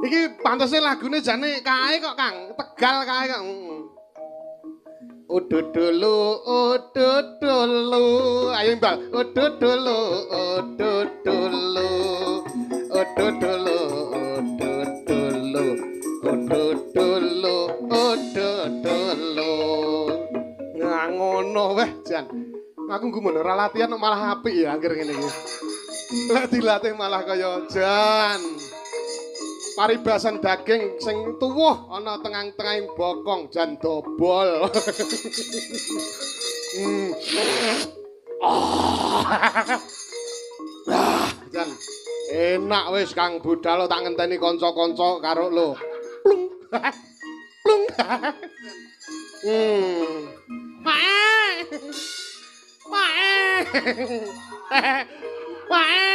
Iki pantese lagune jane kae kok Kang, Tegal kae kok. Ududulu, ududulu. Ayo Mbak, ududulu, ududulu. Ududulu, ududulu. Ududulu, ududulu. Nah, ngono weh, Jan. Aku nggumun ora latihan malah apik ya anggere ngene iki. Lek dilatih malah kaya Jan. Paribasan daging sing tuwuh ana tengah-tengahing bokong jan dobol. Jan enak wis Kang Budal tak ngenteni kanca-kanca karo lo. Plung. Plung. Mae. Mae. Mae.